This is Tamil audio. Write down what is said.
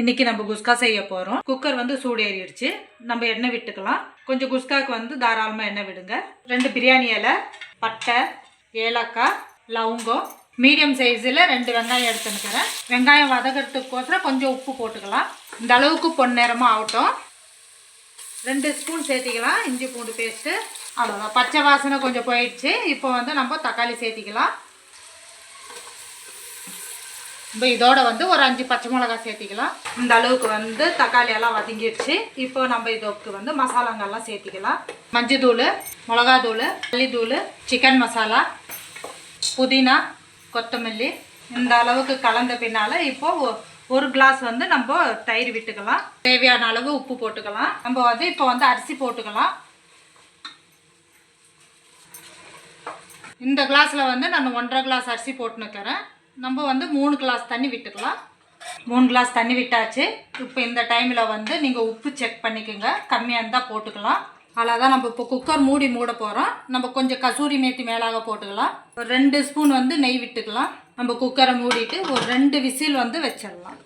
இன்னைக்கு நம்ம குஸ்கா செய்ய போகிறோம். குக்கர் வந்து சூடு ஏறிடுச்சு. நம்ம எண்ணெய் விட்டுக்கலாம். கொஞ்சம் குஸ்காவுக்கு வந்து தாராளமாக எண்ணெய் விடுங்க. 2 பிரியாணி இலை, பட்டை, ஏலக்காய், லவங்கம், மீடியம் சைஸில் 2 வெங்காயம் எடுத்துன்னுக்கிறேன். வெங்காயம் வதக்கிறதுக்கோசரம் கொஞ்சம் உப்பு போட்டுக்கலாம். இந்த அளவுக்கு பொன்னிறமாக ஆகட்டும். 2 ஸ்பூன் சேர்த்திக்கலாம் இஞ்சி பூண்டு பேஸ்ட்டு. அவ்வளோதான், பச்சை வாசனை கொஞ்சம் போயிடுச்சு. இப்போ வந்து நம்ம தக்காளி சேர்த்திக்கலாம். இப்போ இதோட வந்து ஒரு 5 பச்சை மிளகாய் சேர்த்திக்கலாம். இந்த அளவுக்கு வந்து தக்காளி எல்லாம் வதங்கிடுச்சு. இப்போ நம்ம இதுக்கு வந்து மசாலாங்கெல்லாம் சேர்த்திக்கலாம். மஞ்சத்தூள், மிளகாத்தூள், மல்லித்தூள், சிக்கன் மசாலா, புதினா, கொத்தமல்லி இந்த அளவுக்கு கலந்த பின்னால் இப்போது 1 கிளாஸ் வந்து நம்ம தயிர் விட்டுக்கலாம். தேவையான அளவு உப்பு போட்டுக்கலாம். நம்ம வந்து இப்போ வந்து அரிசி போட்டுக்கலாம். இந்த கிளாஸில் வந்து நான் 1.5 கிளாஸ் அரிசி போட்டுன்னுக்கிறேன். நம்ம வந்து 3 கிளாஸ் தண்ணி விட்டுக்கலாம். 3 கிளாஸ் தண்ணி விட்டாச்சு. இப்போ இந்த டைமில் வந்து நீங்கள் உப்பு செக் பண்ணிக்கோங்க. கம்மியாக இருந்தால் போட்டுக்கலாம். அவ்வளோதான். நம்ம இப்போ குக்கர் மூட போகிறோம். நம்ம கொஞ்சம் கசூரி மேத்தி மேலாக போட்டுக்கலாம். ஒரு 2 ஸ்பூன் வந்து நெய் விட்டுக்கலாம். நம்ம குக்கரை மூடிட்டு ஒரு 2 விசில் வந்து வச்சிடலாம்.